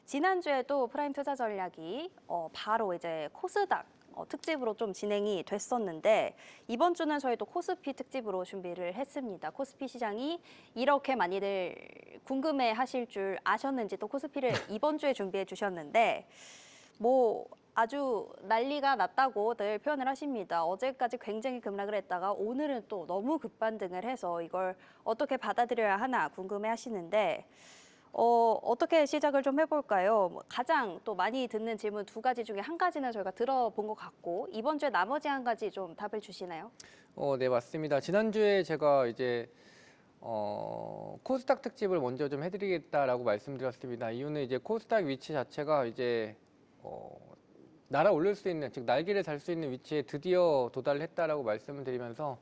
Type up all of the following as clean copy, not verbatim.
지난주에도 프라임 투자 전략이 바로 이제 코스닥 특집으로 좀 진행이 됐었는데 이번 주는 저희도 코스피 특집으로 준비를 했습니다. 코스피 시장이 이렇게 많이들 궁금해 하실 줄 아셨는지 또 코스피를 이번 주에 준비해 주셨는데 뭐 아주 난리가 났다고들 표현을 하십니다. 어제까지 굉장히 급락을 했다가 오늘은 또 너무 급반등을 해서 이걸 어떻게 받아들여야 하나 궁금해 하시는데 어떻게 시작을 좀 해볼까요? 가장 또 많이 듣는 질문 두 가지 중에 한 가지는 저희가 들어본 것 같고 이번 주에 나머지 한 가지 좀 답을 주시나요? 네, 맞습니다. 지난주에 제가 이제 코스닥 특집을 먼저 좀 해드리겠다라고 말씀드렸습니다. 이유는 이제 코스닥 위치 자체가 이제 날아 올릴 수 있는, 즉 날개를 달 수 있는 위치에 드디어 도달을 했다라고 말씀을 드리면서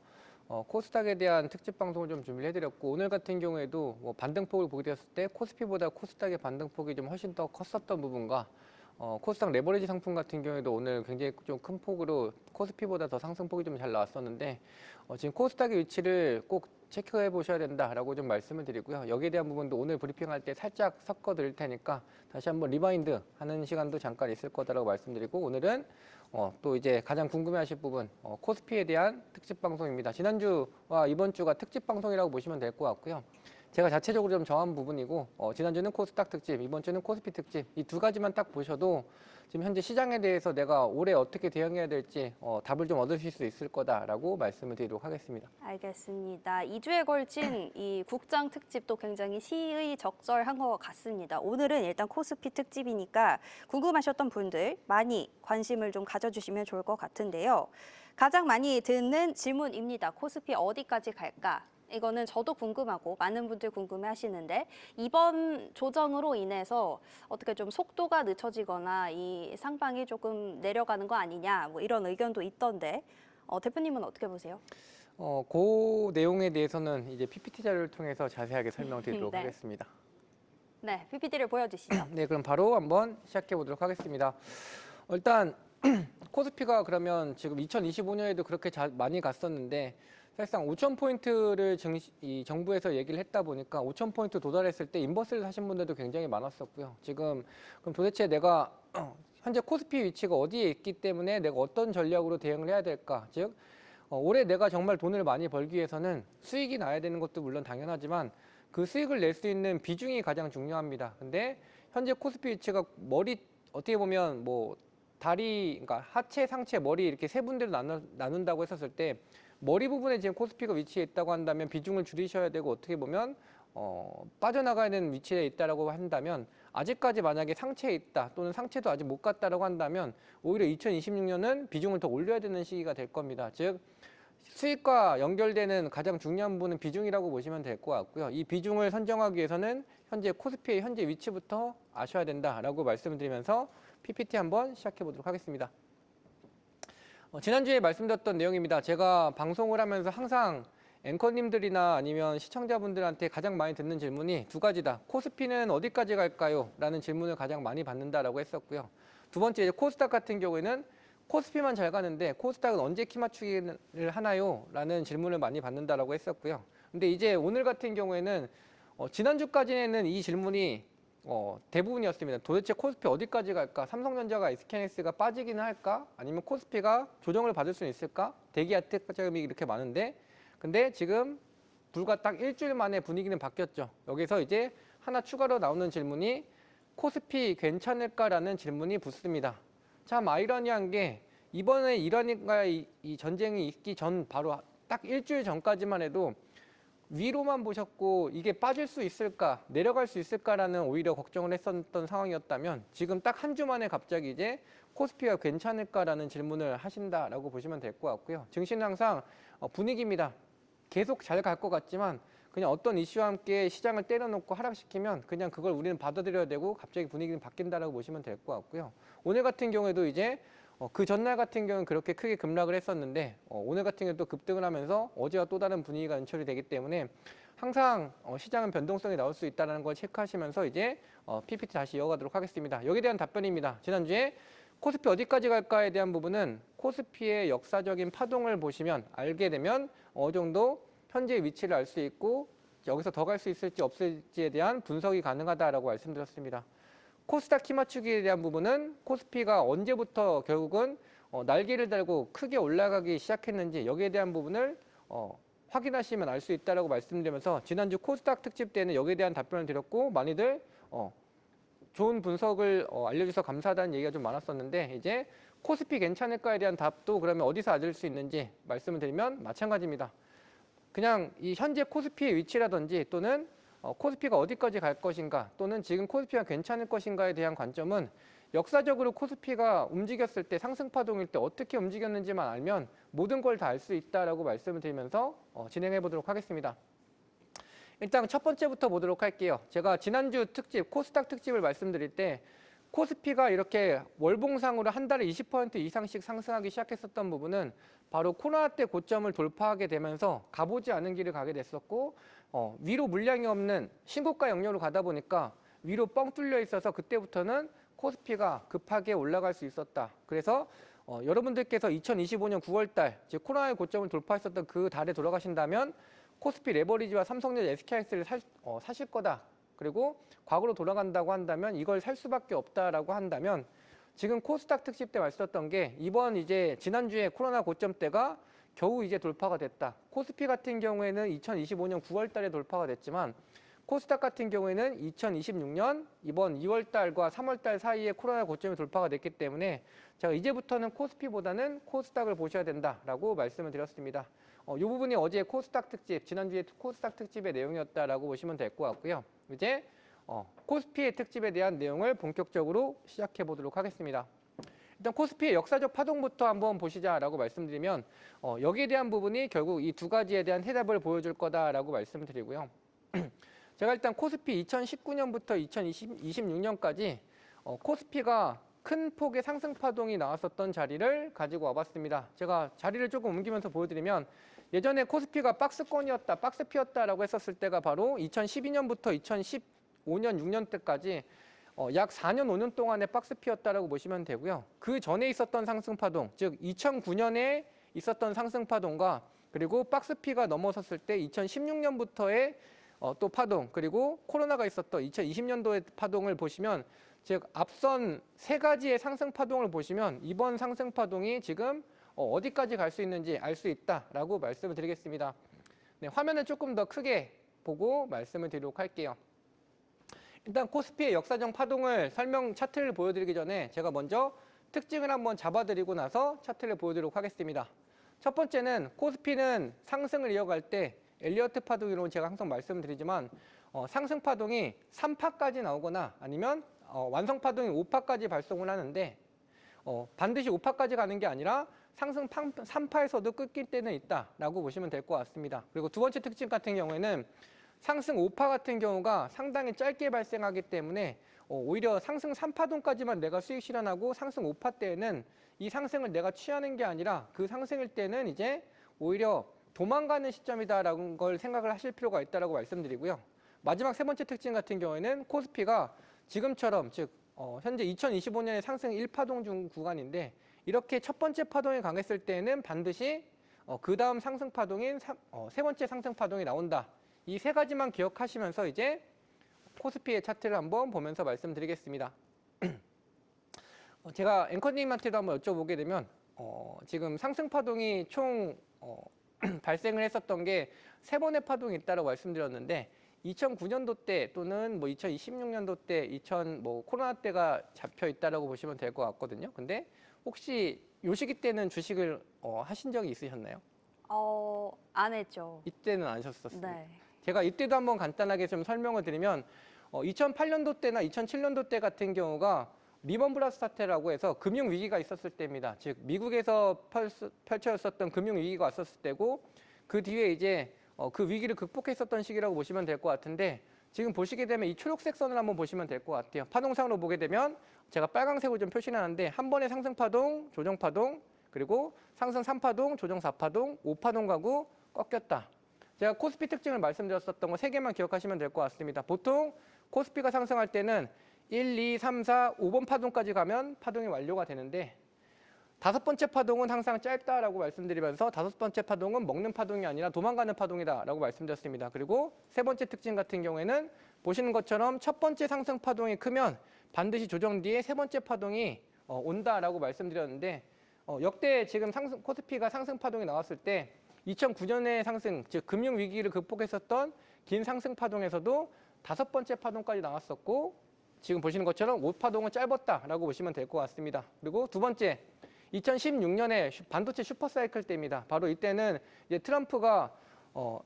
코스닥에 대한 특집 방송을 좀 준비를 해드렸고, 오늘 같은 경우에도 뭐 반등폭을 보게 되었을 때 코스피보다 코스닥의 반등폭이 좀 훨씬 더 컸었던 부분과 코스닥 레버리지 상품 같은 경우에도 오늘 굉장히 좀 큰 폭으로 코스피보다 더 상승폭이 좀 잘 나왔었는데 지금 코스닥의 위치를 꼭 체크해 보셔야 된다라고 좀 말씀을 드리고요. 여기에 대한 부분도 오늘 브리핑할 때 살짝 섞어 드릴 테니까 다시 한번 리마인드 하는 시간도 잠깐 있을 거다라고 말씀드리고, 오늘은 또 이제 가장 궁금해하실 부분 코스피에 대한 특집 방송입니다. 지난주와 이번 주가 특집 방송이라고 보시면 될 것 같고요. 제가 자체적으로 좀 정한 부분이고 지난주는 코스닥 특집, 이번 주는 코스피 특집, 이 두 가지만 딱 보셔도 지금 현재 시장에 대해서 내가 올해 어떻게 대응해야 될지 답을 좀 얻으실 수 있을 거다라고 말씀을 드리도록 하겠습니다. 알겠습니다. 2주에 걸친 이 국장 특집도 굉장히 시의적절한 것 같습니다. 오늘은 일단 코스피 특집이니까 궁금하셨던 분들 많이 관심을 좀 가져주시면 좋을 것 같은데요. 가장 많이 듣는 질문입니다. 코스피 어디까지 갈까? 이거는 저도 궁금하고 많은 분들 궁금해 하시는데 이번 조정으로 인해서 어떻게 좀 속도가 늦춰지거나 이 상방이 조금 내려가는 거 아니냐 뭐 이런 의견도 있던데 대표님은 어떻게 보세요? 그 내용에 대해서는 이제 PPT 자료를 통해서 자세하게 설명드리도록 네. 하겠습니다. 네, PPT를 보여주시죠. 네, 그럼 바로 한번 시작해 보도록 하겠습니다. 일단 코스피가 그러면 지금 2025년에도 그렇게 많이 갔었는데 사실상 5,000포인트를 이 정부에서 얘기를 했다 보니까 5,000포인트 도달했을 때 인버스를 사신 분들도 굉장히 많았었고요. 지금 그럼 도대체 내가 현재 코스피 위치가 어디에 있기 때문에 내가 어떤 전략으로 대응을 해야 될까? 즉 올해 내가 정말 돈을 많이 벌기 위해서는 수익이 나야 되는 것도 물론 당연하지만 그 수익을 낼 수 있는 비중이 가장 중요합니다. 근데 현재 코스피 위치가 어떻게 보면 뭐 다리, 그러니까 하체, 상체, 머리 이렇게 세 분대로 나눈다고 했었을 때 머리 부분에 지금 코스피가 위치해 있다고 한다면 비중을 줄이셔야 되고, 어떻게 보면 빠져나가야 되는 위치에 있다라고 한다면, 아직까지 만약에 상체에 있다 또는 상체도 아직 못 갔다라고 한다면 오히려 2026년은 비중을 더 올려야 되는 시기가 될 겁니다. 즉 수익과 연결되는 가장 중요한 부분은 비중이라고 보시면 될 것 같고요. 이 비중을 선정하기 위해서는 현재 코스피의 현재 위치부터 아셔야 된다라고 말씀을 드리면서 PPT 한번 시작해 보도록 하겠습니다. 지난주에 말씀드렸던 내용입니다. 제가 방송을 하면서 항상 앵커님들이나 아니면 시청자분들한테 가장 많이 듣는 질문이 두 가지다. 코스피는 어디까지 갈까요? 라는 질문을 가장 많이 받는다라고 했었고요. 두 번째, 이제 코스닥 같은 경우에는 코스피만 잘 가는데 코스닥은 언제 키 맞추기를 하나요? 라는 질문을 많이 받는다라고 했었고요. 근데 이제 오늘 같은 경우에는 지난주까지는 이 질문이 대부분이었습니다. 도대체 코스피 어디까지 갈까? 삼성전자가 SK하이닉스가 빠지기는 할까? 아니면 코스피가 조정을 받을 수는 있을까? 대기하특점이 이렇게 많은데, 근데 지금 불과 딱 일주일 만에 분위기는 바뀌었죠. 여기서 이제 하나 추가로 나오는 질문이 코스피 괜찮을까라는 질문이 붙습니다. 참 아이러니한 게 이번에 이란과의 이 전쟁이 있기 전 바로 딱 일주일 전까지만 해도 위로만 보셨고 이게 빠질 수 있을까, 내려갈 수 있을까라는 오히려 걱정을 했었던 상황이었다면, 지금 딱 한 주 만에 갑자기 이제 코스피가 괜찮을까라는 질문을 하신다라고 보시면 될 것 같고요. 증시는 항상 분위기입니다. 계속 잘 갈 것 같지만 그냥 어떤 이슈와 함께 시장을 때려놓고 하락시키면 그냥 그걸 우리는 받아들여야 되고 갑자기 분위기는 바뀐다라고 보시면 될 것 같고요. 오늘 같은 경우에도 이제 그 전날 같은 경우는 그렇게 크게 급락을 했었는데 오늘 같은 경우는 또 급등을 하면서 어제와 또 다른 분위기가 연출이 되기 때문에 항상 시장은 변동성이 나올 수 있다는 걸 체크하시면서 이제 PPT 다시 이어가도록 하겠습니다. 여기에 대한 답변입니다. 지난주에 코스피 어디까지 갈까에 대한 부분은 코스피의 역사적인 파동을 보시면 알게 되면 어느 정도 현재 위치를 알 수 있고 여기서 더 갈 수 있을지 없을지에 대한 분석이 가능하다라고 말씀드렸습니다. 코스닥 키 맞추기에 대한 부분은 코스피가 언제부터 결국은 날개를 달고 크게 올라가기 시작했는지 여기에 대한 부분을 확인하시면 알 수 있다라고 말씀드리면서 지난주 코스닥 특집 때는 여기에 대한 답변을 드렸고 많이들 좋은 분석을 알려주셔서 감사하다는 얘기가 좀 많았었는데 이제 코스피 괜찮을까에 대한 답도 그러면 어디서 얻을 수 있는지 말씀을 드리면 마찬가지입니다. 그냥 이 현재 코스피의 위치라든지 또는 코스피가 어디까지 갈 것인가 또는 지금 코스피가 괜찮을 것인가에 대한 관점은 역사적으로 코스피가 움직였을 때 상승파동일 때 어떻게 움직였는지만 알면 모든 걸 다 알 수 있다라고 말씀을 드리면서 진행해 보도록 하겠습니다. 일단 첫 번째부터 보도록 할게요. 제가 지난주 특집, 코스닥 특집을 말씀드릴 때 코스피가 이렇게 월봉상으로 한 달에 20% 이상씩 상승하기 시작했었던 부분은 바로 코로나 때 고점을 돌파하게 되면서 가보지 않은 길을 가게 됐었고 위로 물량이 없는 신고가 영역으로 가다 보니까 위로 뻥 뚫려 있어서 그때부터는 코스피가 급하게 올라갈 수 있었다. 그래서 여러분들께서 2025년 9월달 즉 코로나의 고점을 돌파했었던 그 달에 돌아가신다면 코스피 레버리지와 삼성전자 SK하이닉스를 사실 거다. 그리고 과거로 돌아간다고 한다면 이걸 살 수밖에 없다라고 한다면 지금 코스닥 특집 때 말씀드렸던 게 이번 이제 지난주에 코로나 고점 때가 겨우 이제 돌파가 됐다. 코스피 같은 경우에는 2025년 9월 달에 돌파가 됐지만 코스닥 같은 경우에는 2026년 이번 2월 달과 3월 달 사이에 코로나 고점이 돌파가 됐기 때문에 제가 이제부터는 코스피보다는 코스닥을 보셔야 된다라고 말씀을 드렸습니다. 이 부분이 어제 코스닥 특집, 지난주에 코스닥 특집의 내용이었다라고 보시면 될 것 같고요. 이제 코스피의 특집에 대한 내용을 본격적으로 시작해 보도록 하겠습니다. 일단 코스피의 역사적 파동부터 한번 보시자라고 말씀드리면 여기에 대한 부분이 결국 이 두 가지에 대한 해답을 보여줄 거다라고 말씀드리고요. 제가 일단 코스피 2019년부터 2026년까지 코스피가 큰 폭의 상승 파동이 나왔었던 자리를 가지고 와봤습니다. 제가 자리를 조금 옮기면서 보여드리면 예전에 코스피가 박스권이었다, 박스피였다라고 했었을 때가 바로 2012년부터 2015년, 6년 때까지 약 4년, 5년 동안의 박스피였다라고 보시면 되고요. 그 전에 있었던 상승 파동, 즉 2009년에 있었던 상승 파동과 그리고 박스피가 넘어섰을 때 2016년부터의 또 파동, 그리고 코로나가 있었던 2020년도의 파동을 보시면 즉 앞선 세 가지의 상승 파동을 보시면 이번 상승 파동이 지금 어디까지 갈 수 있는지 알 수 있다라고 말씀을 드리겠습니다. 네, 화면을 조금 더 크게 보고 말씀을 드리도록 할게요. 일단 코스피의 역사적 파동을 설명 차트를 보여드리기 전에 제가 먼저 특징을 한번 잡아드리고 나서 차트를 보여드리도록 하겠습니다. 첫 번째는 코스피는 상승을 이어갈 때 엘리어트 파동으로 제가 항상 말씀드리지만 상승 파동이 3파까지 나오거나 아니면 완성 파동이 5파까지 발송을 하는데 반드시 5파까지 가는 게 아니라 상승 3파에서도 끊길 때는 있다라고 보시면 될 것 같습니다. 그리고 두 번째 특징 같은 경우에는 상승 5파 같은 경우가 상당히 짧게 발생하기 때문에 오히려 상승 3파동까지만 내가 수익 실현하고 상승 5파 때에는 이 상승을 내가 취하는 게 아니라 그 상승일 때는 이제 오히려 도망가는 시점이다라는 걸 생각을 하실 필요가 있다라고 말씀드리고요. 마지막 세 번째 특징 같은 경우에는 코스피가 지금처럼 즉 현재 2025년에 상승 1파동 중 구간인데 이렇게 첫 번째 파동이 강했을 때는 반드시 그 다음 상승 파동인 세 번째 상승 파동이 나온다. 이 세 가지만 기억하시면서 이제 코스피의 차트를 한번 보면서 말씀드리겠습니다. 제가 앵커님한테도 한번 여쭤보게 되면 지금 상승 파동이 총 발생을 했었던 게 세 번의 파동이 있다고 말씀드렸는데 2009년도 때 또는 뭐 2026년도 때 코로나 때가 잡혀 있다라고 보시면 될 것 같거든요. 근데 혹시 요 시기 때는 주식을 하신 적이 있으셨나요? 안 했죠. 이때는 안 하셨었어요. 네. 제가 이때도 한번 간단하게 좀 설명을 드리면 2008년도 때나 2007년도 때 같은 경우가 리먼 브라더스 사태라고 해서 금융 위기가 있었을 때입니다. 즉 미국에서 펼쳐졌었던 금융 위기가 왔었을 때고 그 뒤에 이제 그 위기를 극복했었던 시기라고 보시면 될 것 같은데 지금 보시게 되면 이 초록색 선을 한번 보시면 될 것 같아요. 파동상으로 보게 되면 제가 빨강색으로 좀 표시하는데 한 번의 상승 파동, 조정 파동, 그리고 상승 3파동, 조정 4파동, 5파동 가고 꺾였다. 제가 코스피 특징을 말씀드렸었던 거 3개만 기억하시면 될 것 같습니다. 보통 코스피가 상승할 때는 1, 2, 3, 4, 5번 파동까지 가면 파동이 완료가 되는데 다섯 번째 파동은 항상 짧다라고 말씀드리면서 다섯 번째 파동은 먹는 파동이 아니라 도망가는 파동이다라고 말씀드렸습니다. 그리고 세 번째 특징 같은 경우에는 보시는 것처럼 첫 번째 상승 파동이 크면 반드시 조정 뒤에 세 번째 파동이 온다라고 말씀드렸는데 역대 지금 코스피가 상승 파동이 나왔을 때 2009년의 상승, 즉 금융 위기를 극복했었던 긴 상승 파동에서도 5번째 파동까지 나왔었고 지금 보시는 것처럼 5파동은 짧았다라고 보시면 될 것 같습니다. 그리고 두 번째, 2016년에 반도체 슈퍼사이클 때입니다. 바로 이때는 이제 트럼프가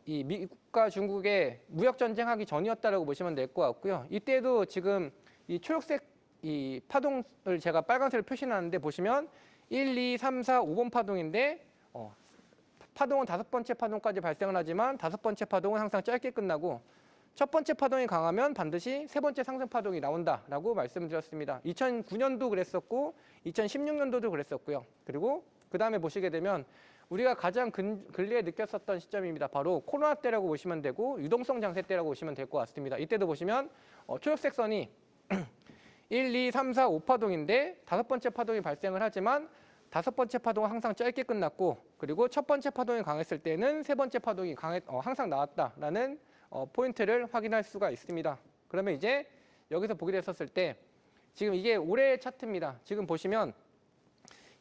이 미국과 중국의 무역 전쟁하기 전이었다라고 보시면 될 것 같고요. 이때도 지금 이 초록색 이 파동을 제가 빨간색으로 표시하는데 보시면 1, 2, 3, 4, 5번 파동인데 파동은 5번째 파동까지 발생을 하지만 5번째 파동은 항상 짧게 끝나고 첫 번째 파동이 강하면 반드시 세 번째 상승 파동이 나온다라고 말씀드렸습니다. 2009년도 그랬었고 2016년도도 그랬었고요. 그리고 그 다음에 보시게 되면 우리가 가장 근래에 느꼈었던 시점입니다. 바로 코로나 때라고 보시면 되고 유동성 장세 때라고 보시면 될 것 같습니다. 이때도 보시면 초록색 선이 1, 2, 3, 4, 5파동인데 5번째 파동이 발생을 하지만 5번째 파동은 항상 짧게 끝났고 그리고 첫 번째 파동이 강했을 때는 세 번째 파동이 항상 나왔다라는 포인트를 확인할 수가 있습니다. 그러면 이제 여기서 보게 됐었을 때 지금 이게 올해 차트입니다. 지금 보시면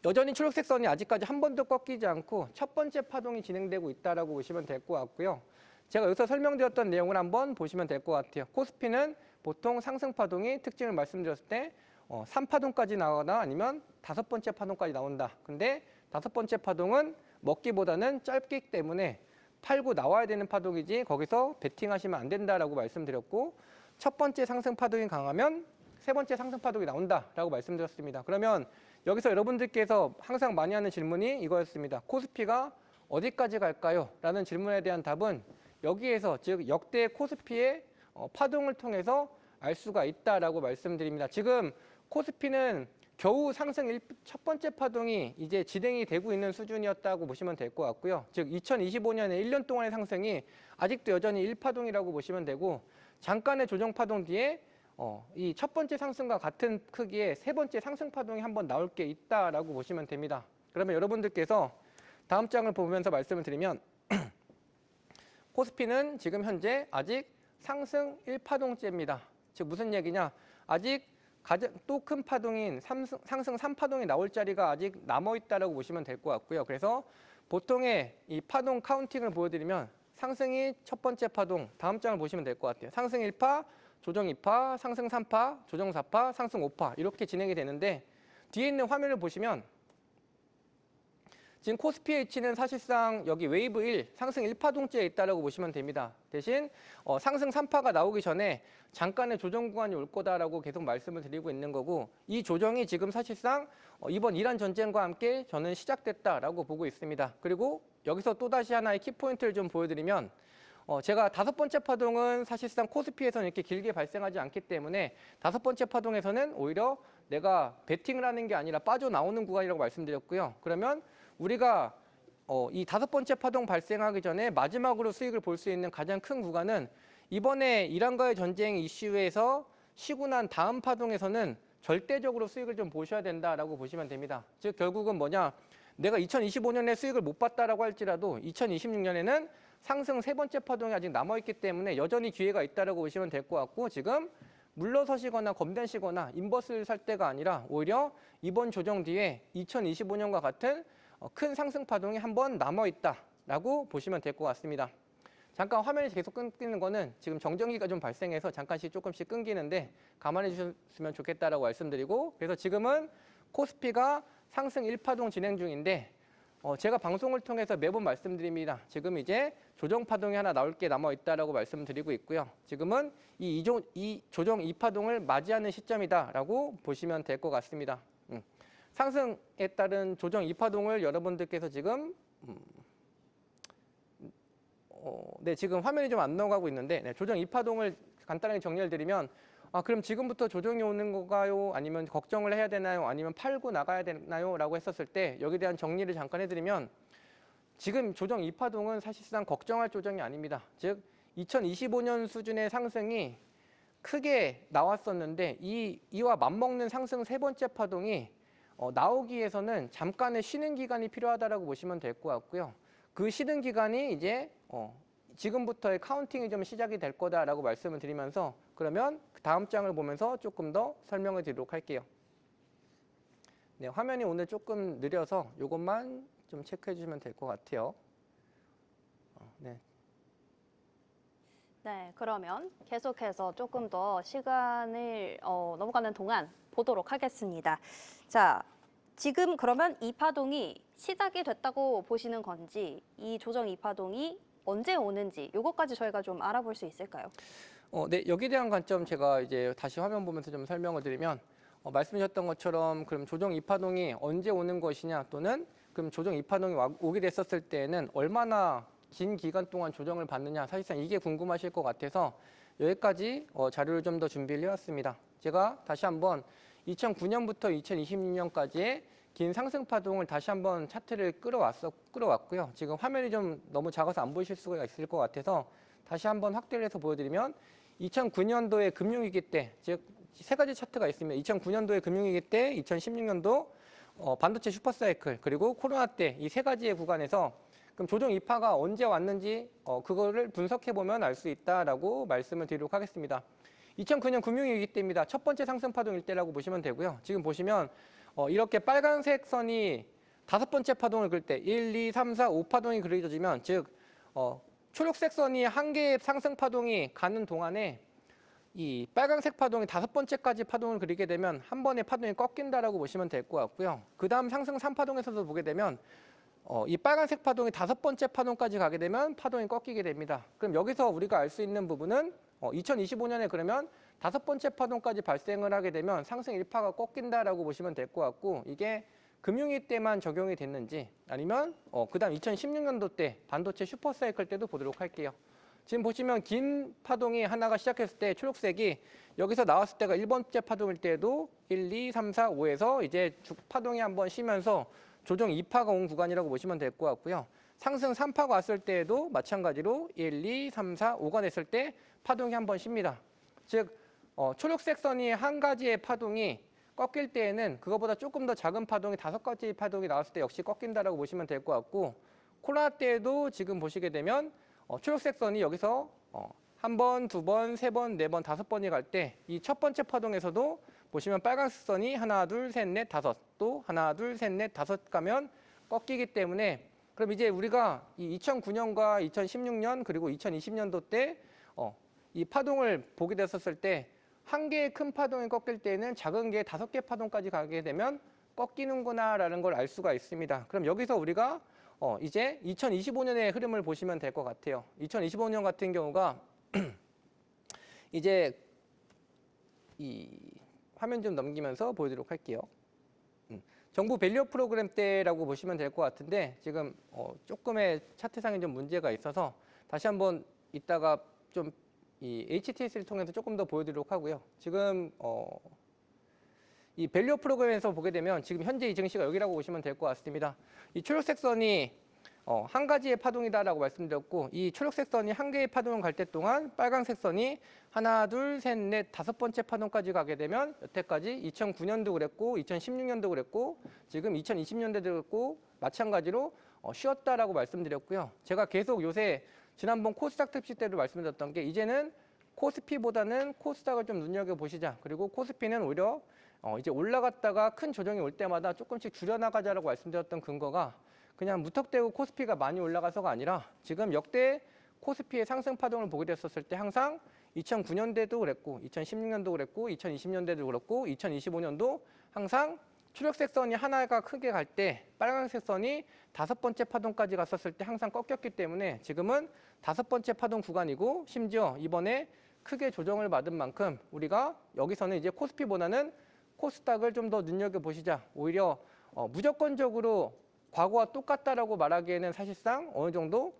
여전히 초록색 선이 아직까지 한 번도 꺾이지 않고 첫 번째 파동이 진행되고 있다라고 보시면 될 것 같고요. 제가 여기서 설명드렸던 내용을 한번 보시면 될 것 같아요. 코스피는 보통 상승 파동이 특징을 말씀드렸을 때 3파동까지 나오거나 아니면 5번째 파동까지 나온다. 근데 5번째 파동은 먹기보다는 짧기 때문에 팔고 나와야 되는 파동이지 거기서 베팅하시면 안 된다라고 말씀드렸고 첫 번째 상승 파동이 강하면 세 번째 상승 파동이 나온다라고 말씀드렸습니다. 그러면 여기서 여러분들께서 항상 많이 하는 질문이 이거였습니다. 코스피가 어디까지 갈까요? 라는 질문에 대한 답은 여기에서 즉 역대 코스피의 파동을 통해서 알 수가 있다라고 말씀드립니다. 지금 코스피는 겨우 상승 첫 번째 파동이 이제 진행이 되고 있는 수준이었다고 보시면 될 것 같고요. 즉 2025년에 1년 동안의 상승이 아직도 여전히 1파동이라고 보시면 되고 잠깐의 조정 파동 뒤에 이 첫 번째 상승과 같은 크기의 세 번째 상승 파동이 한번 나올 게 있다라고 보시면 됩니다. 그러면 여러분들께서 다음 장을 보면서 말씀을 드리면 코스피는 지금 현재 아직 상승 1파동째입니다. 즉 무슨 얘기냐? 아직 가장 또 큰 파동인 상승 3파동이 나올 자리가 아직 남아있다라고 보시면 될 것 같고요. 그래서 보통의 이 파동 카운팅을 보여드리면 상승이 첫 번째 파동, 다음 장을 보시면 될 것 같아요. 상승 1파, 조정 2파, 상승 3파, 조정 4파, 상승 5파 이렇게 진행이 되는데 뒤에 있는 화면을 보시면 지금 코스피의 위치는 사실상 여기 웨이브 1, 상승 1파동째에 있다라고 보시면 됩니다. 대신 상승 3파가 나오기 전에 잠깐의 조정 구간이 올 거다라고 계속 말씀을 드리고 있는 거고 이 조정이 지금 사실상 이번 이란 전쟁과 함께 저는 시작됐다라고 보고 있습니다. 그리고 여기서 또다시 하나의 키포인트를 좀 보여드리면 제가 5번째 파동은 사실상 코스피에서는 이렇게 길게 발생하지 않기 때문에 5번째 파동에서는 오히려 내가 베팅을 하는 게 아니라 빠져나오는 구간이라고 말씀드렸고요. 그러면 우리가 이 5번째 파동 발생하기 전에 마지막으로 수익을 볼 수 있는 가장 큰 구간은 이번에 이란과의 전쟁 이슈에서 쉬고 난 다음 파동에서는 절대적으로 수익을 좀 보셔야 된다라고 보시면 됩니다. 즉 결국은 뭐냐? 내가 2025년에 수익을 못 봤다라고 할지라도 2026년에는 상승 세 번째 파동이 아직 남아있기 때문에 여전히 기회가 있다라고 보시면 될 것 같고 지금 물러서시거나 검댄시거나 인버스를 살 때가 아니라 오히려 이번 조정 뒤에 2025년과 같은 큰 상승 파동이 한번 남아있다라고 보시면 될 것 같습니다. 잠깐 화면이 계속 끊기는 거는 지금 정전기가 좀 발생해서 잠깐씩 조금씩 끊기는데 감안해 주셨으면 좋겠다라고 말씀드리고 그래서 지금은 코스피가 상승 1파동 진행 중인데 제가 방송을 통해서 매번 말씀드립니다. 지금 이제 조정 파동이 하나 나올 게 남아있다라고 말씀드리고 있고요. 지금은 이 조정 2파동을 맞이하는 시점이다라고 보시면 될 것 같습니다. 상승에 따른 조정 2파동을 여러분들께서 지금 네, 지금 화면이 좀 안 나가고 있는데 네, 조정 2파동을 간단하게 정리를 드리면 그럼 지금부터 조정이 오는 건가요? 아니면 걱정을 해야 되나요? 아니면 팔고 나가야 되나요? 라고 했었을 때 여기에 대한 정리를 잠깐 해드리면 지금 조정 2파동은 사실상 걱정할 조정이 아닙니다. 즉 2025년 수준의 상승이 크게 나왔었는데 이와 맞먹는 상승 세 번째 파동이 나오기 위해서는 잠깐의 쉬는 기간이 필요하다라고 보시면 될 것 같고요. 그 쉬는 기간이 이제 지금부터의 카운팅이 좀 시작이 될 거다라고 말씀을 드리면서 그러면 그 다음 장을 보면서 조금 더 설명을 드리도록 할게요. 네, 화면이 오늘 조금 느려서 이것만 좀 체크해 주시면 될 것 같아요. 네. 네, 그러면 계속해서 조금 더 시간을 넘어가는 동안 보도록 하겠습니다. 자, 지금 그러면 이 파동이 시작이 됐다고 보시는 건지, 이 조정 이 파동이 언제 오는지, 요것까지 저희가 좀 알아볼 수 있을까요? 네, 여기에 대한 관점 제가 이제 다시 화면 보면서 좀 설명을 드리면 말씀하셨던 것처럼 그럼 조정 이파동이 언제 오는 것이냐 또는 그럼 조정 이파동이 오게 됐었을 때에는 얼마나 긴 기간 동안 조정을 받느냐 사실상 이게 궁금하실 것 같아서 여기까지 자료를 좀 더 준비를 해왔습니다. 제가 다시 한번 2009년부터 2026년까지의 긴 상승 파동을 다시 한번 차트를 끌어왔고요. 지금 화면이 좀 너무 작아서 안 보이실 수가 있을 것 같아서 다시 한번 확대를 해서 보여드리면 2009년도에 금융위기 때, 즉 세 가지 차트가 있습니다. 2009년도에 금융위기 때, 2016년도 반도체 슈퍼사이클, 그리고 코로나 때 이 세 가지의 구간에서 그럼 조정 이파가 언제 왔는지 그거를 분석해 보면 알 수 있다라고 말씀을 드리도록 하겠습니다. 2009년 금융위기 때입니다. 첫 번째 상승 파동일 때라고 보시면 되고요. 지금 보시면 이렇게 빨간색 선이 다섯 번째 파동을 그릴 때 1, 2, 3, 4, 5파동이 그려지면 즉 초록색 선이 한 개의 상승 파동이 가는 동안에 이 빨간색 파동이 다섯 번째까지 파동을 그리게 되면 한 번에 파동이 꺾인다라고 보시면 될 것 같고요. 그 다음 상승 3파동에서도 보게 되면 이 빨간색 파동이 다섯 번째 파동까지 가게 되면 파동이 꺾이게 됩니다. 그럼 여기서 우리가 알 수 있는 부분은 2025년에 그러면 다섯 번째 파동까지 발생을 하게 되면 상승 1파가 꺾인다라고 보시면 될 것 같고 이게 금융위 때만 적용이 됐는지 아니면 그 다음 2016년도 때 반도체 슈퍼사이클 때도 보도록 할게요. 지금 보시면 긴 파동이 하나가 시작했을 때 초록색이 여기서 나왔을 때가 1번째 파동일 때도 1, 2, 3, 4, 5에서 이제 파동이 한번 쉬면서 조정 2파가 온 구간이라고 보시면 될 것 같고요. 상승 3파가 왔을 때에도 마찬가지로 1, 2, 3, 4, 5가 됐을 때 파동이 한번 쉽니다. 즉 초록색 선이 한 가지의 파동이 꺾일 때에는 그거보다 조금 더 작은 파동이 다섯 가지 파동이 나왔을 때 역시 꺾인다라고 보시면 될 것 같고 코로나 때에도 지금 보시게 되면 초록색 선이 여기서 한 번, 두 번, 세 번, 네 번, 다섯 번이 갈 때 이 첫 번째 파동에서도 보시면 빨간색 선이 하나, 둘, 셋, 넷, 다섯 또 하나, 둘, 셋, 넷, 다섯 가면 꺾이기 때문에 그럼 이제 우리가 이 2009년과 2016년 그리고 2020년도 때 이 파동을 보게 됐었을 때 한 개의 큰 파동이 꺾일 때는 작은 게 다섯 개 파동까지 가게 되면 꺾이는구나라는 걸 알 수가 있습니다. 그럼 여기서 우리가 이제 2025년의 흐름을 보시면 될 것 같아요. 2025년 같은 경우가 이제 이 화면 좀 넘기면서 보여드리도록 할게요. 정부 밸류 프로그램 때라고 보시면 될 것 같은데 지금 조금의 차트상에 좀 문제가 있어서 다시 한번 이따가 좀 이 HTS를 통해서 조금 더 보여드리도록 하고요. 지금 이 밸류 프로그램에서 보게 되면 지금 현재 이 증시가 여기라고 보시면 될 것 같습니다. 이 초록색 선이 한 가지의 파동이다라고 말씀드렸고 이 초록색 선이 한 개의 파동을 갈 때 동안 빨간색 선이 하나, 둘, 셋, 넷, 다섯 번째 파동까지 가게 되면 여태까지 2009년도 그랬고 2016년도 그랬고 지금 2020년도도 그랬고 마찬가지로 쉬었다라고 말씀드렸고요. 제가 계속 요새 지난번 코스닥 특집 때도 말씀드렸던 게 이제는 코스피보다는 코스닥을 좀 눈여겨보시자. 그리고 코스피는 오히려 이제 올라갔다가 큰 조정이 올 때마다 조금씩 줄여나가자라고 말씀드렸던 근거가 그냥 무턱대고 코스피가 많이 올라가서가 아니라 지금 역대 코스피의 상승 파동을 보게 됐었을 때 항상 2009년대도 그랬고 2016년도 그랬고 2020년대도 그렇고 2025년도 항상 초록색 선이 하나가 크게 갈 때 빨간색 선이 다섯 번째 파동까지 갔었을 때 항상 꺾였기 때문에 지금은 다섯 번째 파동 구간이고 심지어 이번에 크게 조정을 받은 만큼 우리가 여기서는 이제 코스피보다는 코스닥을 좀 더 눈여겨보시자. 오히려 무조건적으로 과거와 똑같다라고 말하기에는 사실상 어느 정도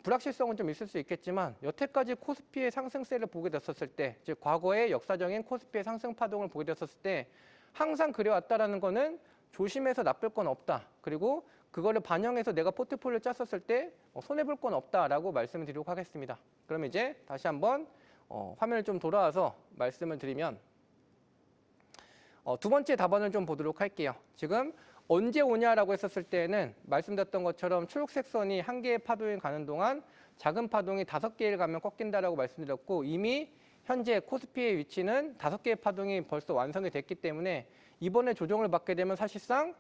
불확실성은 좀 있을 수 있겠지만 여태까지 코스피의 상승세를 보게 됐었을 때 즉 과거의 역사적인 코스피의 상승 파동을 보게 됐었을 때 항상 그래왔다라는 거는 조심해서 나쁠 건 없다. 그리고 그거를 반영해서 내가 포트폴리오 짰었을 때 손해볼 건 없다라고 말씀을 드리도록 하겠습니다. 그러면 이제 다시 한번 화면을 좀 돌아와서 말씀을 드리면 두 번째 답안을 좀 보도록 할게요. 지금 언제 오냐라고 했었을 때는 말씀드렸던 것처럼 초록색 선이 한 개의 파동이 가는 동안 작은 파동이 다섯 개를 가면 꺾인다라고 말씀드렸고 이미 현재 코스피의 위치는 5개의 파동이 벌써 완성이 됐기 때문에 이번에 조정을 받게 되면 사실상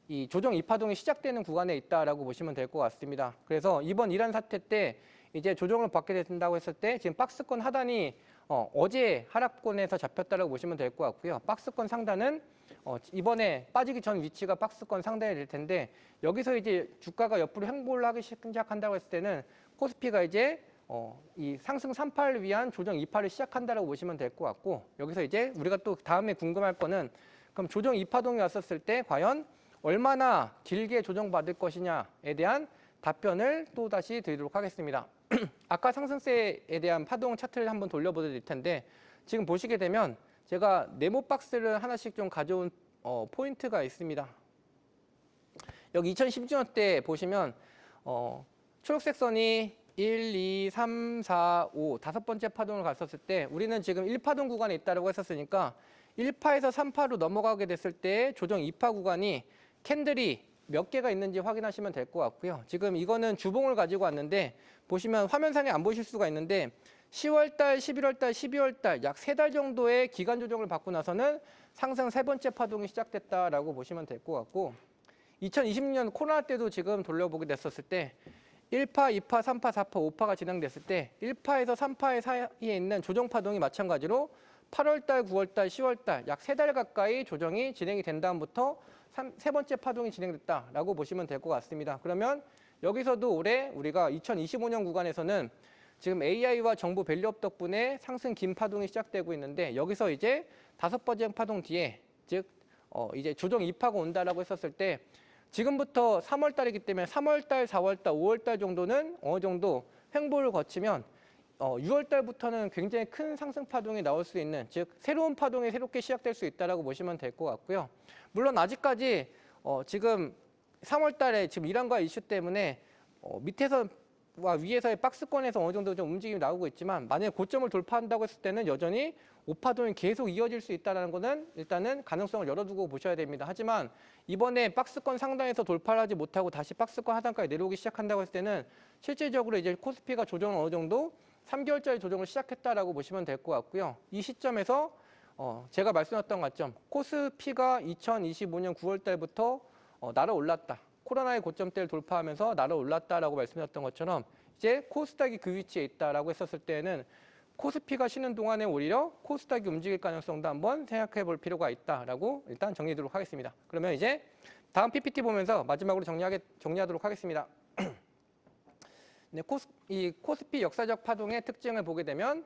이 조정 2파동이 시작되는 구간에 있다라고 보시면 될 것 같습니다. 그래서 이번 이란 사태 때 이제 조정을 받게 된다고 했을 때 지금 박스권 하단이 어제 하락권에서 잡혔다라고 보시면 될 것 같고요. 박스권 상단은 이번에 빠지기 전 위치가 박스권 상단이 될 텐데 여기서 이제 주가가 옆으로 횡보를 하기 시작한다고 했을 때는 코스피가 이제 이 상승 3파를 위한 조정 2파를 시작한다라고 보시면 될 것 같고 여기서 이제 우리가 또 다음에 궁금할 거는 그럼 조정 2파동이 왔었을 때 과연 얼마나 길게 조정받을 것이냐에 대한 답변을 또 다시 드리도록 하겠습니다. 아까 상승세에 대한 파동 차트를 한번 돌려보실 텐데 지금 보시게 되면 제가 네모 박스를 하나씩 좀 가져온 포인트가 있습니다. 여기 2010년 때 보시면 초록색 선이 1, 2, 3, 4, 5 다섯 번째 파동을 갔었을 때 우리는 지금 1파동 구간에 있다고 했었으니까 1파에서 3파로 넘어가게 됐을 때 조정 2파 구간이 캔들이 몇 개가 있는지 확인하시면 될 것 같고요. 지금 이거는 주봉을 가지고 왔는데 보시면 화면상에 안 보실 수가 있는데 10월달, 11월달, 12월달 약 3달 정도의 기간 조정을 받고 나서는 상승 3번째 파동이 시작됐다라고 보시면 될 것 같고 2020년 코로나 때도 지금 돌려보게 됐었을 때 1파, 2파, 3파, 4파, 5파가 진행됐을 때 1파에서 3파의 사이에 있는 조정 파동이 마찬가지로 8월달, 9월달, 10월달 약 3달 가까이 조정이 진행이 된 다음부터 세 번째 파동이 진행됐다라고 보시면 될 것 같습니다. 그러면 여기서도 올해 우리가 2025년 구간에서는 지금 AI와 정보 밸류업 덕분에 상승 긴 파동이 시작되고 있는데 여기서 이제 5번째 파동 뒤에 즉 이제 조정 2파가 온다라고 했었을 때 지금부터 3월 달이기 때문에 3월 달, 4월 달, 5월 달 정도는 어느 정도 횡보를 거치면 6월 달부터는 굉장히 큰 상승 파동이 나올 수 있는 즉 새로운 파동이 새롭게 시작될 수 있다라고 보시면 될 것 같고요. 물론 아직까지 지금 3월 달에 지금 이란과 이슈 때문에 밑에서와 위에서의 박스권에서 어느 정도 좀 움직임이 나오고 있지만 만약에 고점을 돌파한다고 했을 때는 여전히 5파동이 계속 이어질 수 있다는 것은 일단은 가능성을 열어두고 보셔야 됩니다. 하지만 이번에 박스권 상단에서 돌파를 하지 못하고 다시 박스권 하단까지 내려오기 시작한다고 했을 때는 실질적으로 이제 코스피가 조정을 어느 정도 3개월짜리 조정을 시작했다라고 보시면 될 것 같고요. 이 시점에서 제가 말씀드렸던 것처럼 코스피가 2025년 9월 달부터 날아올랐다. 코로나의 고점대를 돌파하면서 날아올랐다라고 말씀드렸던 것처럼 이제 코스닥이 그 위치에 있다라고 했었을 때는 코스피가 쉬는 동안에 오히려 코스닥이 움직일 가능성도 한번 생각해 볼 필요가 있다라고 일단 정리하도록 하겠습니다. 그러면 이제 다음 PPT 보면서 마지막으로 정리하도록 하겠습니다. 네, 이 코스피 역사적 파동의 특징을 보게 되면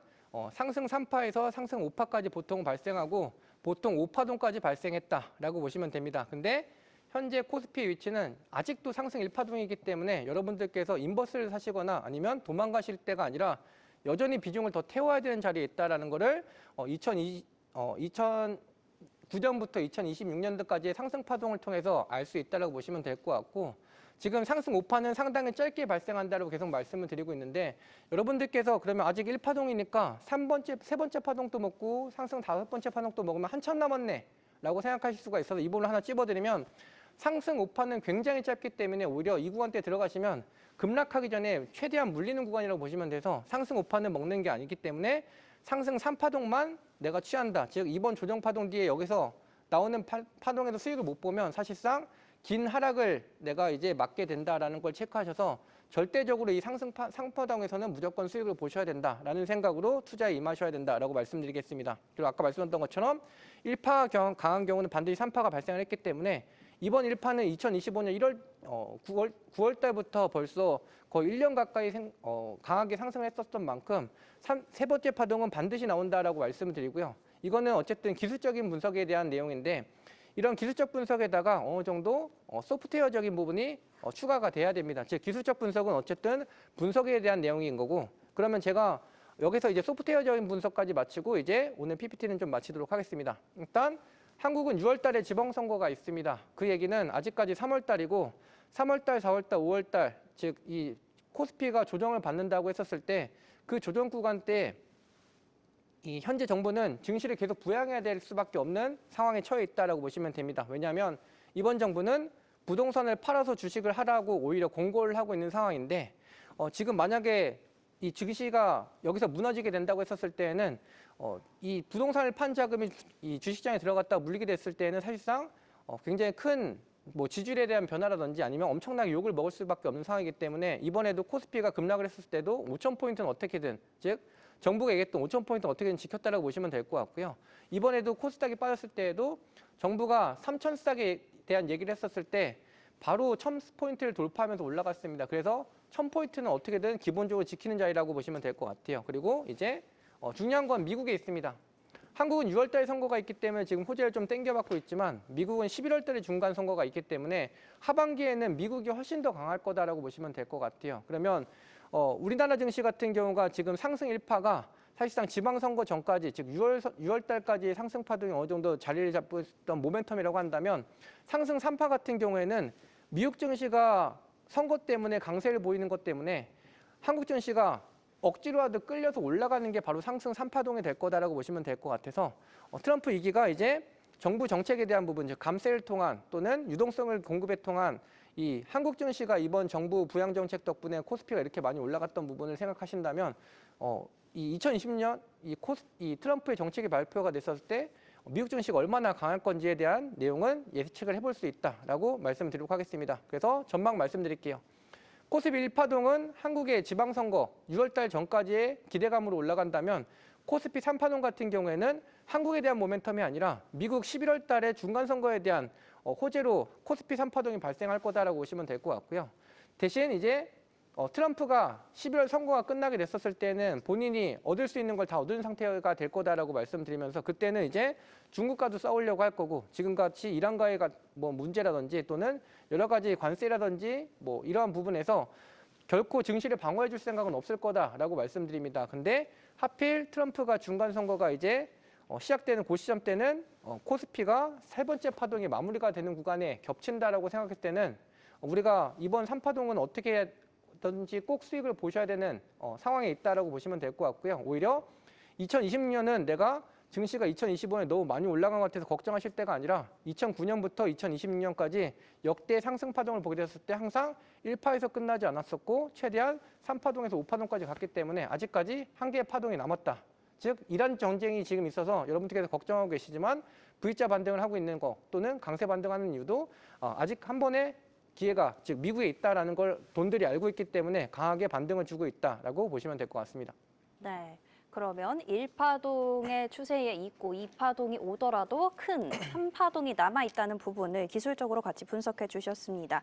상승 3파에서 상승 5파까지 보통 발생하고 보통 5파동까지 발생했다라고 보시면 됩니다. 근데 현재 코스피의 위치는 아직도 상승 1파동이기 때문에 여러분들께서 인버스를 사시거나 아니면 도망가실 때가 아니라 여전히 비중을 더 태워야 되는 자리에 있다는 것을 2009년부터 2026년도까지의 상승 파동을 통해서 알 수 있다고 보시면 될 것 같고 지금 상승 5파는 상당히 짧게 발생한다고 계속 말씀을 드리고 있는데 여러분들께서 그러면 아직 1파동이니까 세 번째 파동도 먹고 상승 5번째 파동도 먹으면 한참 남았네 라고 생각하실 수가 있어서 이 부분을 하나 찝어드리면 상승 5파는 굉장히 짧기 때문에 오히려 이 구간대에 들어가시면 급락하기 전에 최대한 물리는 구간이라고 보시면 돼서 상승 5파는 먹는 게 아니기 때문에 상승 3파동만 내가 취한다. 즉 이번 조정 파동 뒤에 여기서 나오는 파동에서 수익을 못 보면 사실상 긴 하락을 내가 이제 맞게 된다라는 걸 체크하셔서 절대적으로 이 상파동에서는 무조건 수익을 보셔야 된다라는 생각으로 투자에 임하셔야 된다라고 말씀드리겠습니다. 그리고 아까 말씀드렸던 것처럼 1파 강한 경우는 반드시 3파가 발생을 했기 때문에 이번 1파는 2025년 9월 달부터 벌써 거의 1년 가까이 강하게 상승을 했었던 만큼 세 번째 파동은 반드시 나온다라고 말씀을 드리고요. 이거는 어쨌든 기술적인 분석에 대한 내용인데 이런 기술적 분석에다가 어느 정도 소프트웨어적인 부분이 추가가 돼야 됩니다. 즉 기술적 분석은 어쨌든 분석에 대한 내용인 거고 그러면 제가 여기서 이제 소프트웨어적인 분석까지 마치고 이제 오늘 PPT는 좀 마치도록 하겠습니다. 일단 한국은 6월 달에 지방선거가 있습니다. 그 얘기는 아직까지 3월 달이고 3월 달, 4월 달, 5월 달 즉 이 코스피가 조정을 받는다고 했었을 때 그 조정 구간 때 이 현재 정부는 증시를 계속 부양해야 될 수밖에 없는 상황에 처해 있다라고 보시면 됩니다. 왜냐하면 이번 정부는 부동산을 팔아서 주식을 하라고 오히려 공고를 하고 있는 상황인데 지금 만약에 이 증시가 여기서 무너지게 된다고 했었을 때에는 이 부동산을 판 자금이 이 주식시장에 들어갔다가 물리게 됐을 때는 사실상 굉장히 큰 뭐 지지율에 대한 변화라든지 아니면 엄청나게 욕을 먹을 수밖에 없는 상황이기 때문에 이번에도 코스피가 급락을 했을 때도 5,000포인트는 어떻게든 즉 정부가 얘기했던 5,000포인트 어떻게든 지켰다라고 보시면 될 것 같고요. 이번에도 코스닥이 빠졌을 때에도 정부가 3,000스닥에 대한 얘기를 했었을 때 바로 1,000포인트를 돌파하면서 올라갔습니다. 그래서 1,000포인트는 어떻게든 기본적으로 지키는 자리라고 보시면 될 것 같아요. 그리고 이제 중요한 건 미국에 있습니다. 한국은 6월 달에 선거가 있기 때문에 지금 호재를 좀 땡겨받고 있지만 미국은 11월 달에 중간 선거가 있기 때문에 하반기에는 미국이 훨씬 더 강할 거다라고 보시면 될 것 같아요. 그러면 우리나라 증시 같은 경우가 지금 상승 1파가 사실상 지방선거 전까지 즉 6월 달까지 상승 파동이 어느 정도 자리를 잡고 있던 모멘텀이라고 한다면 상승 3파 같은 경우에는 미국 증시가 선거 때문에 강세를 보이는 것 때문에 한국 증시가 억지로라도 끌려서 올라가는 게 바로 상승 3파동이 될 거다라고 보시면 될 것 같아서 트럼프 위기가 이제 정부 정책에 대한 부분, 즉 감세를 통한 또는 유동성을 공급에 통한 이 한국 증시가 이번 정부 부양 정책 덕분에 코스피가 이렇게 많이 올라갔던 부분을 생각하신다면 이 2020년 이 트럼프의 정책이 발표가 됐었을 때 미국 증시가 얼마나 강할 건지에 대한 내용은 예측을 해볼 수 있다라고 말씀드리도록 하겠습니다. 그래서 전망 말씀드릴게요. 코스피 1파동은 한국의 지방선거 6월달 전까지의 기대감으로 올라간다면 코스피 3파동 같은 경우에는 한국에 대한 모멘텀이 아니라 미국 11월 달에 중간선거에 대한 호재로 코스피 3파동이 발생할 거다라고 보시면 될 것 같고요. 대신 이제 트럼프가 11월 선거가 끝나게 됐었을 때는 본인이 얻을 수 있는 걸 다 얻은 상태가 될 거다라고 말씀드리면서 그때는 이제 중국과도 싸우려고 할 거고 지금같이 이란과의 뭐 문제라든지 또는 여러 가지 관세라든지 뭐 이러한 부분에서 결코 증시를 방어해 줄 생각은 없을 거다라고 말씀드립니다. 근데 하필 트럼프가 중간 선거가 이제 시작되는 그 시점 때는 코스피가 세 번째 파동이 마무리가 되는 구간에 겹친다라고 생각했을 때는 우리가 이번 3파동은 어떻게 든지 꼭 수익을 보셔야 되는 상황에 있다라고 보시면 될 것 같고요. 오히려 2020년은 내가 증시가 2025년에 너무 많이 올라간 것 같아서 걱정하실 때가 아니라 2009년부터 2026년까지 역대 상승 파동을 보게 됐을 때 항상 1파에서 끝나지 않았었고 최대한 3파동에서 5파동까지 갔기 때문에 아직까지 한 개의 파동이 남았다. 즉 이란 전쟁이 지금 있어서 여러분들께서 걱정하고 계시지만 V자 반등을 하고 있는 거 또는 강세 반등하는 이유도 아직 한 번에 기회가 즉 미국에 있다라는 걸 돈들이 알고 있기 때문에 강하게 반등을 주고 있다라고 보시면 될 것 같습니다. 네. 그러면 1파동의 추세에 있고 2파동이 오더라도 큰 3파동이 남아있다는 부분을 기술적으로 같이 분석해 주셨습니다.